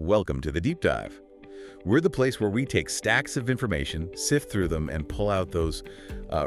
Welcome to the Deep Dive. We're the place where we take stacks of information, sift through them, and pull out those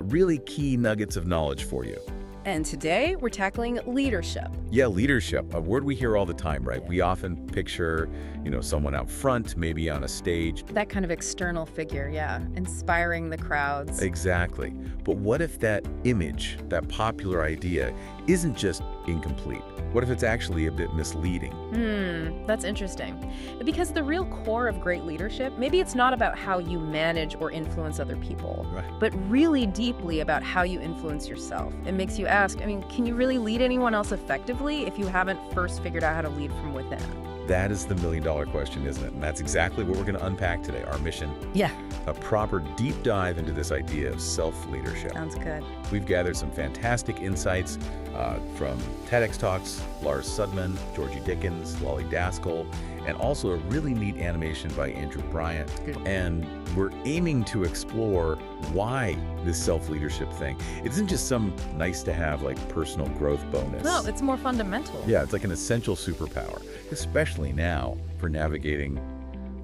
really key nuggets of knowledge for you. And today, we're tackling leadership. Yeah, leadership, a word we hear all the time, right? We often picture, someone out front, maybe on a stage. That kind of external figure, yeah, inspiring the crowds. Exactly. But what if that image, that popular idea, isn't just incomplete? What if it's actually a bit misleading? That's interesting. Because the real core of great leadership, maybe it's not about how you manage or influence other people, Right. but really deeply about how you influence yourself. It makes you ask, can you really lead anyone else effectively if you haven't first figured out how to lead from within? That is the million-dollar question, isn't it? And that's exactly what we're going to unpack today, our mission. Yeah. A proper deep dive into this idea of self-leadership. Sounds good. We've gathered some fantastic insights from TEDx Talks, Lars Sudman, Georgie Dickens, Lolly Daskell, and also a really neat animation by Andrew Bryant. Good. And we're aiming to explore why this self-leadership thing. It isn't just some nice-to-have, personal growth bonus. No, it's more fundamental. Yeah, it's like an essential superpower, especially now for navigating,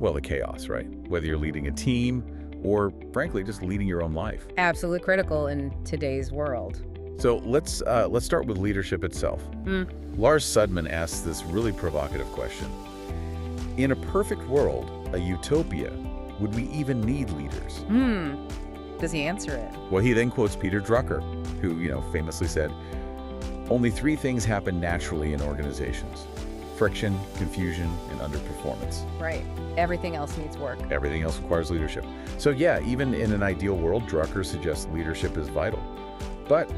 the chaos, right? Whether you're leading a team or, frankly, just leading your own life. Absolutely critical in today's world. So let's start with leadership itself. Lars Sudman asks this really provocative question. In a perfect world, a utopia, would we even need leaders? Does he answer it? Well, he then quotes Peter Drucker, who, famously said, only three things happen naturally in organizations: friction, confusion, and underperformance. Right. Everything else needs work. Everything else requires leadership. So yeah, even in an ideal world, Drucker suggests leadership is vital. But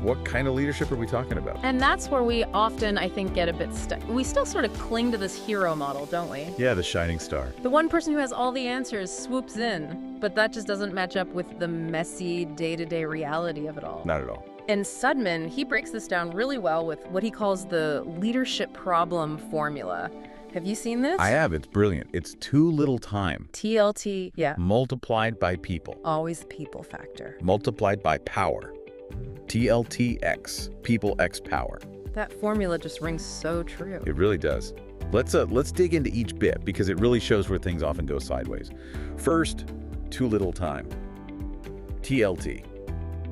what kind of leadership are we talking about? And that's where we often, I think, get a bit stuck. We still sort of cling to this hero model, don't we? Yeah, the shining star. The one person who has all the answers swoops in, but that just doesn't match up with the messy day-to-day reality of it all. Not at all. And Sudman, he breaks this down really well with what he calls the leadership problem formula. Have you seen this? I have. It's brilliant. It's too little time. TLT, yeah. Multiplied by people. Always the people factor. Multiplied by power. TLTX. People X power. That formula just rings so true. It really does. Let's dig into each bit because it really shows where things often go sideways. First, too little time. TLT.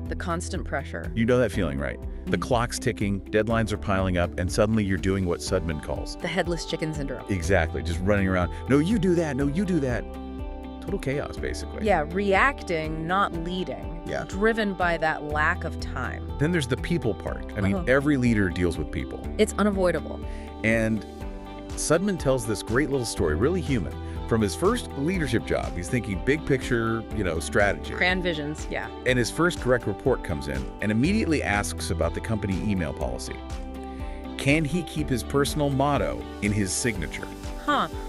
The constant pressure. You know that feeling, right? The clock's ticking, deadlines are piling up, and suddenly you're doing what Sudman calls The headless chicken syndrome. exactly, just running around. No, you do that. No, you do that. Total chaos, basically. Yeah, reacting, not leading. Yeah. Driven by that lack of time. Then there's the people part. Every leader deals with people. It's unavoidable. And Sudman tells this great little story, really human. From his first leadership job, he's thinking big picture, strategy. Grand visions, yeah. And his first direct report comes in and immediately asks about the company email policy. Can he keep his personal motto in his signature?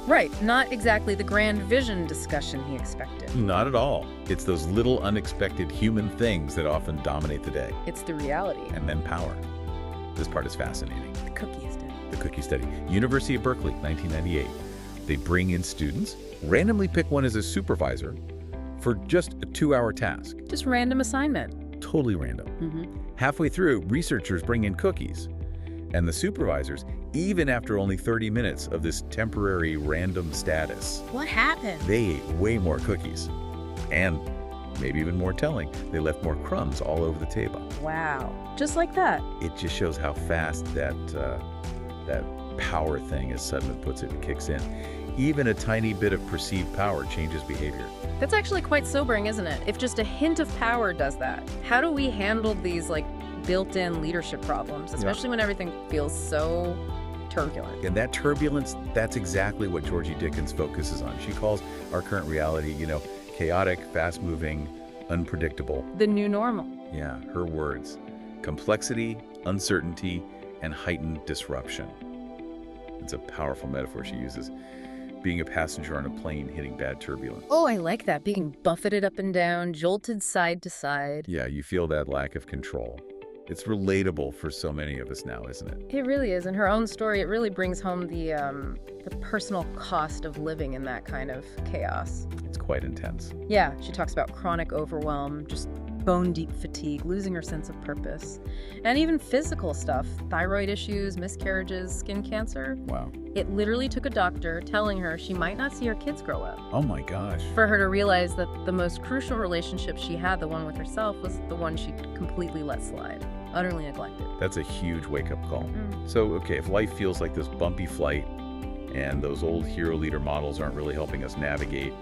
Right. Not exactly the grand vision discussion he expected. Not at all. It's those little unexpected human things that often dominate the day. It's the reality. And then power. This part is fascinating. The cookie study. The cookie study. University of Berkeley, 1998. They bring in students, randomly pick one as a supervisor for just a 2-hour task. Just random assignment. Totally random. Halfway through, researchers bring in cookies. And the supervisors, even after only 30 minutes of this temporary random status, What happened? they ate way more cookies. And maybe even more telling, they left more crumbs all over the table. Wow. Just like that. It just shows how fast that power thing, as Sudman puts it, kicks in. Even a tiny bit of perceived power changes behavior. That's actually quite sobering, isn't it? If just a hint of power does that. How do we handle these, built-in leadership problems, especially when everything feels so turbulent? And that turbulence, that's exactly what Georgie Dickens focuses on. She calls our current reality, chaotic, fast-moving, unpredictable. The new normal. Yeah, her words. Complexity, uncertainty, and heightened disruption. It's a powerful metaphor she uses. Being a passenger on a plane hitting bad turbulence. Oh, I like that. Being buffeted up and down, jolted side to side. Yeah, you feel that lack of control. It's relatable for so many of us now, isn't it? It really is. In her own story, it really brings home the personal cost of living in that kind of chaos. It's quite intense. Yeah, she talks about chronic overwhelm, just bone-deep fatigue, losing her sense of purpose, and even physical stuff, thyroid issues, miscarriages, skin cancer. Wow. It literally took a doctor telling her she might not see her kids grow up Oh my gosh. for her to realize that the most crucial relationship she had, the one with herself, was the one she completely let slide, utterly neglected. That's a huge wake-up call. So, okay, if life feels like this bumpy flight and those old hero leader models aren't really helping us navigate,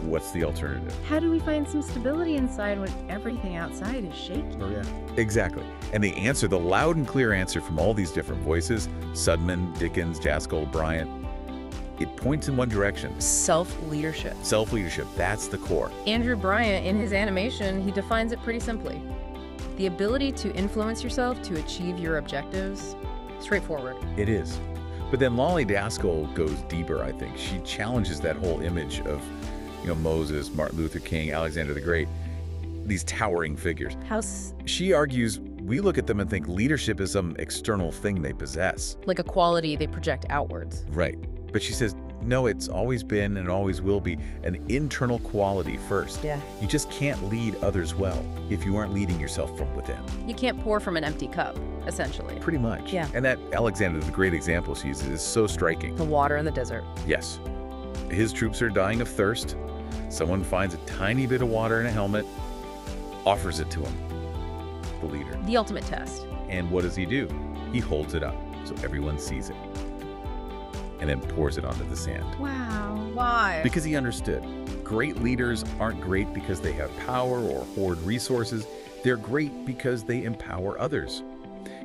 what's the alternative? How do we find some stability inside when everything outside is shaky? Oh, yeah. Exactly. And the answer, the loud and clear answer from all these different voices, Sudman, Dickens, Jaskol, Bryant, it points in one direction. Self-leadership. Self-leadership, that's the core. Andrew Bryant, in his animation, he defines it pretty simply. The ability to influence yourself to achieve your objectives. Straightforward. It is. But then Lolly Daskell goes deeper, I think. She challenges that whole image of, Moses, Martin Luther King, Alexander the Great, these towering figures. She argues we look at them and think leadership is some external thing they possess. Like a quality they project outwards. Right. But she says, no, it's always been and always will be an internal quality first. Yeah. You just can't lead others well if you aren't leading yourself from within. You can't pour from an empty cup, essentially. Pretty much. Yeah. And that Alexander the Great example she uses is so striking. The water in the desert. Yes. His troops are dying of thirst. Someone finds a tiny bit of water in a helmet, offers it to him, the leader. The ultimate test. And what does he do? He holds it up so everyone sees it and then pours it onto the sand. Wow. Why? Because he understood. Great leaders aren't great because they have power or hoard resources. They're great because they empower others.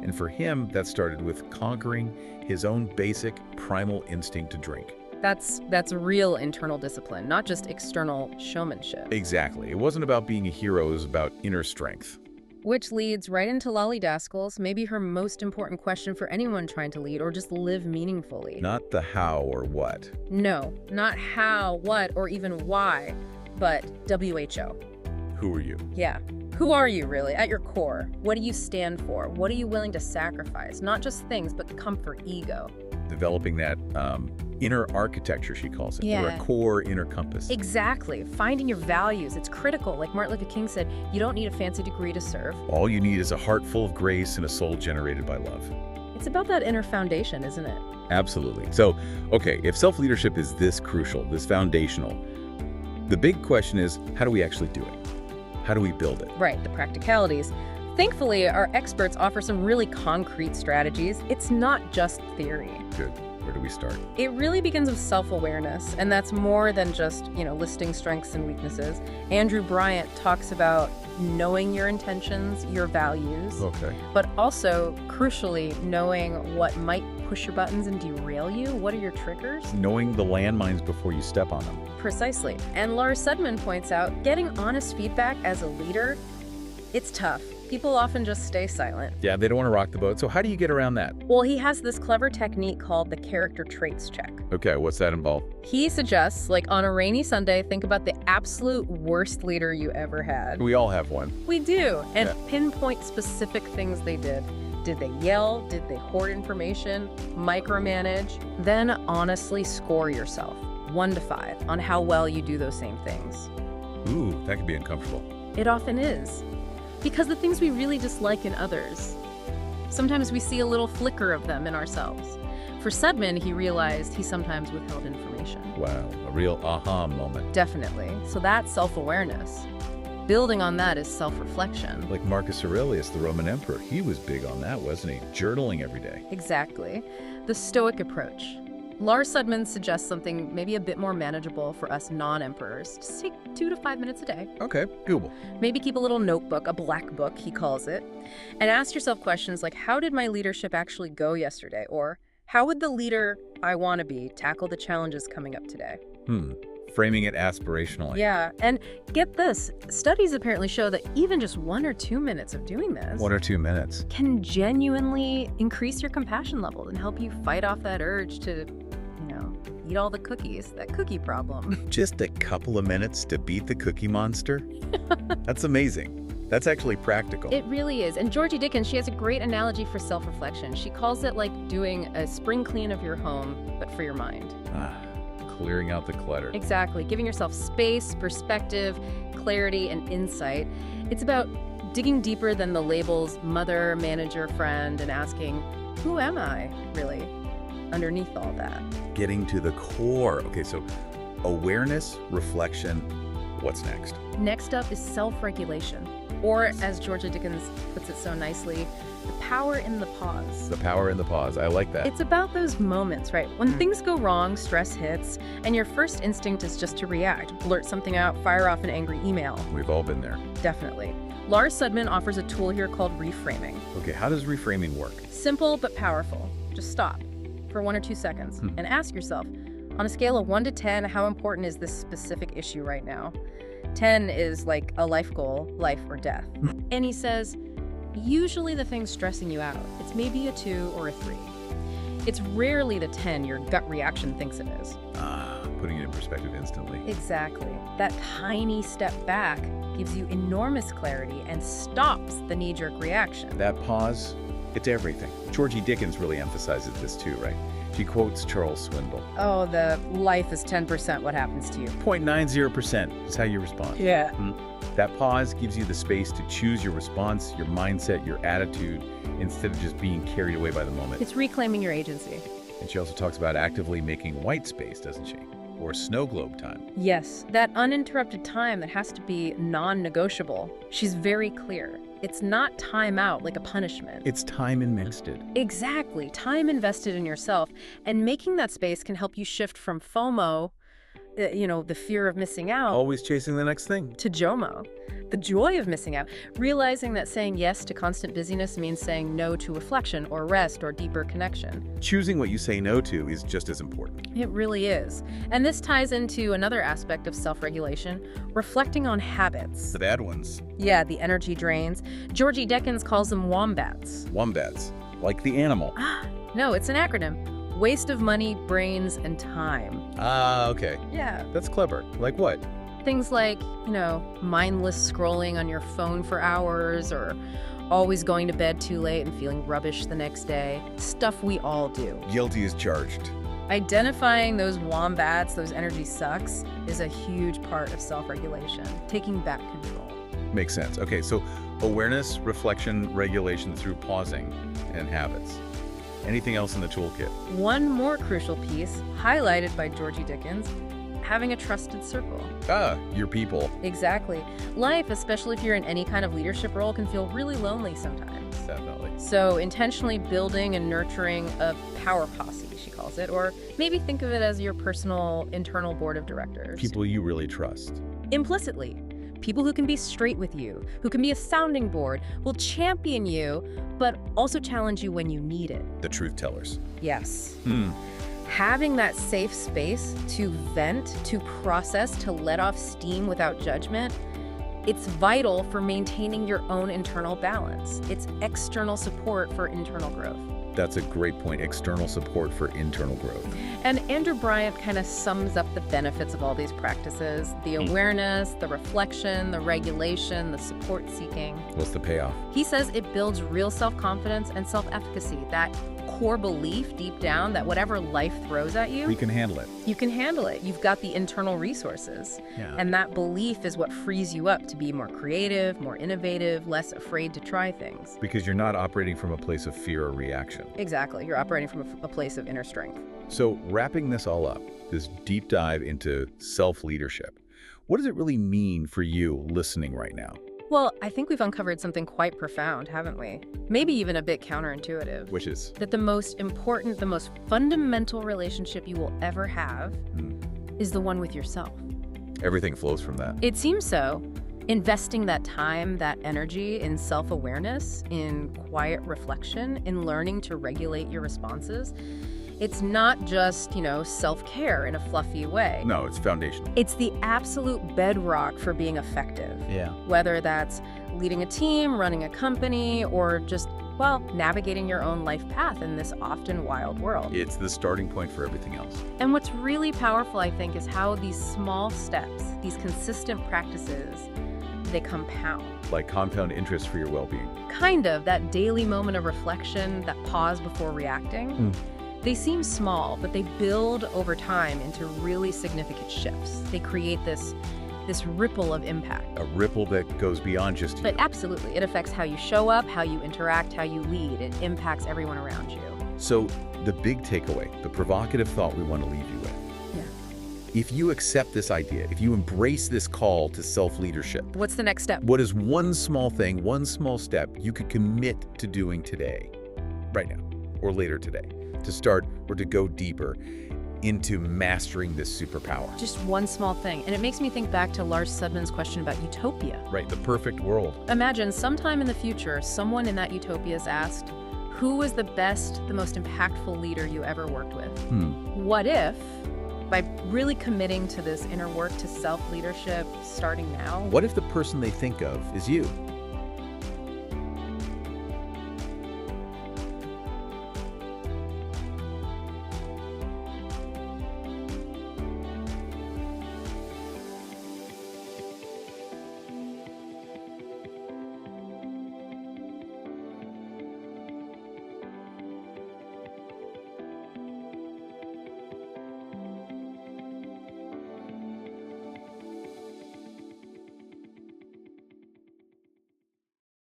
And for him, that started with conquering his own basic primal instinct to drink. That's real internal discipline, not just external showmanship. Exactly. It wasn't about being a hero, it was about inner strength. Which leads right into Lolly Daskell's, maybe her most important question for anyone trying to lead or just live meaningfully. Not the how or what. No, not how, what, or even why, but WHO. Who are you? Yeah. Who are you, really, at your core? What do you stand for? What are you willing to sacrifice? Not just things, but comfort, ego. Developing that inner architecture, she calls it, or a core inner compass. Exactly. Finding your values. It's critical. Like Martin Luther King said, you don't need a fancy degree to serve. All you need is a heart full of grace and a soul generated by love. It's about that inner foundation, isn't it? Absolutely. So, okay, if self-leadership is this crucial, this foundational, the big question is, how do we actually do it? How do we build it? Right, the practicalities. Thankfully, our experts offer some really concrete strategies. It's not just theory. Good. Where do we start? It really begins with self-awareness, and that's more than just, listing strengths and weaknesses. Andrew Bryant talks about knowing your intentions, your values, but also, crucially, knowing what might push your buttons and derail you. What are your triggers? Knowing the landmines before you step on them. Precisely. And Lars Sudman points out, getting honest feedback as a leader, it's tough. People often just stay silent. Yeah, they don't want to rock the boat. So how do you get around that? Well, he has this clever technique called the character traits check. Okay, what's that involve? He suggests, like on a rainy Sunday, think about the absolute worst leader you ever had. We all have one. We do. And pinpoint specific things they did. Did they yell? Did they hoard information? Micromanage? Then honestly score yourself, 1 to 5, on how well you do those same things. Ooh, that could be uncomfortable. It often is. Because the things we really dislike in others, sometimes we see a little flicker of them in ourselves. For Sudman, he realized he sometimes withheld information. Wow, a real aha moment. Definitely. So that's self-awareness. Building on that is self-reflection. Like Marcus Aurelius, the Roman emperor, he was big on that, wasn't he? Journaling every day. Exactly. The Stoic approach. Lars Sudman suggests something maybe a bit more manageable for us non-emperors. Just take 2 to 5 minutes a day. Okay, doable. Maybe keep a little notebook, a black book, he calls it, and ask yourself questions like, how did my leadership actually go yesterday? Or, how would the leader I want to be tackle the challenges coming up today? Framing it aspirationally. Yeah, and get this. Studies apparently show that even just 1 or 2 minutes of doing this 1 or 2 minutes can genuinely increase your compassion level and help you fight off that urge to, eat all the cookies, that cookie problem. Just a couple of minutes to beat the cookie monster? That's amazing. That's actually practical. It really is. And Georgie Dickens, she has a great analogy for self-reflection. She calls it like doing a spring clean of your home, but for your mind. clearing out the clutter. Exactly. Giving yourself space, perspective, clarity, and insight. It's about digging deeper than the labels mother, manager, friend, and asking, who am I, really, underneath all that? Getting to the core. Okay, so awareness, reflection, what's next? Next up is self-regulation, or as Georgia Dickens puts it so nicely, the power in the pause. The power in the pause. I like that. It's about those moments, right? When things go wrong, stress hits, and your first instinct is just to react, blurt something out, fire off an angry email. We've all been there. Definitely. Lars Sudman offers a tool here called reframing. Okay, how does reframing work? Simple but powerful. Just stop for 1 or 2 seconds and ask yourself, on a scale of 1 to 10, how important is this specific issue right now? 10 is like a life goal, life or death. And he says, usually the thing stressing you out, it's maybe a 2 or a 3. It's rarely the 10 your gut reaction thinks it is. Putting it in perspective instantly. Exactly. That tiny step back gives you enormous clarity and stops the knee-jerk reaction. That pause, it's everything. Georgie Dickens really emphasizes this too, right? She quotes Charles Swindoll. Oh, the life is 10% what happens to you. 0.90% is how you respond. Yeah. That pause gives you the space to choose your response, your mindset, your attitude, instead of just being carried away by the moment. It's reclaiming your agency. And she also talks about actively making white space, doesn't she? Or snow globe time. Yes, that uninterrupted time that has to be non-negotiable. She's very clear. It's not time out like a punishment. It's time invested. Exactly. Time invested in yourself. And making that space can help you shift from FOMO, the fear of missing out. Always chasing the next thing. To JOMO, the joy of missing out. Realizing that saying yes to constant busyness means saying no to reflection or rest or deeper connection. Choosing what you say no to is just as important. It really is. And this ties into another aspect of self-regulation, reflecting on habits. The bad ones. Yeah, the energy drains. Georgie Dickens calls them wombats. Wombats, like the animal. No, it's an acronym. Waste of money, brains, and time. Okay. Yeah. That's clever. Like what? Things like, mindless scrolling on your phone for hours, or always going to bed too late and feeling rubbish the next day. Stuff we all do. Guilty as charged. Identifying those wombats, those energy sucks, is a huge part of self-regulation, taking back control. Makes sense. Okay, so awareness, reflection, regulation through pausing, and habits. Anything else in the toolkit? One more crucial piece, highlighted by Georgie Dickens, having a trusted circle. Your people. Exactly. Life, especially if you're in any kind of leadership role, can feel really lonely sometimes. Definitely. So intentionally building and nurturing a power posse, she calls it, or maybe think of it as your personal internal board of directors. People you really trust. Implicitly. People who can be straight with you, who can be a sounding board, will champion you, but also challenge you when you need it. The truth tellers. Yes. Having that safe space to vent, to process, to let off steam without judgment, it's vital for maintaining your own internal balance. It's external support for internal growth. That's a great point. External support for internal growth. And Andrew Bryant kind of sums up the benefits of all these practices: the awareness, the reflection, the regulation, the support seeking. What's the payoff? He says it builds real self-confidence and self-efficacy, that core belief deep down that whatever life throws at you, we can handle it. You can handle it. You've got the internal resources. Yeah. And that belief is what frees you up to be more creative, more innovative, less afraid to try things. Because you're not operating from a place of fear or reaction. Exactly. You're operating from a place of inner strength. So wrapping this all up, this deep dive into self-leadership, what does it really mean for you listening right now? Well, I think we've uncovered something quite profound, haven't we? Maybe even a bit counterintuitive. Which is? That the most important, the most fundamental relationship you will ever have is the one with yourself. Everything flows from that. It seems so. Investing that time, that energy in self-awareness, in quiet reflection, in learning to regulate your responses, it's not just, self-care in a fluffy way. No, it's foundational. It's the absolute bedrock for being effective. Yeah. Whether that's leading a team, running a company, or just, navigating your own life path in this often wild world. It's the starting point for everything else. And what's really powerful, I think, is how these small steps, these consistent practices, they compound. Like compound interest for your well-being. Kind of, that daily moment of reflection, that pause before reacting. They seem small, but they build over time into really significant shifts. They create this ripple of impact. A ripple that goes beyond just you. But absolutely, it affects how you show up, how you interact, how you lead. It impacts everyone around you. So the big takeaway, the provocative thought we want to leave you with. Yeah. If you accept this idea, if you embrace this call to self-leadership, what's the next step? What is one small thing, one small step you could commit to doing today, right now, or later today, to start or to go deeper into mastering this superpower? Just one small thing. And it makes me think back to Lars Sudman's question about utopia. Right, the perfect world. Imagine sometime in the future, someone in that utopia is asked, who was the best, the most impactful leader you ever worked with? What if, by really committing to this inner work, to self-leadership, starting now? What if the person they think of is you?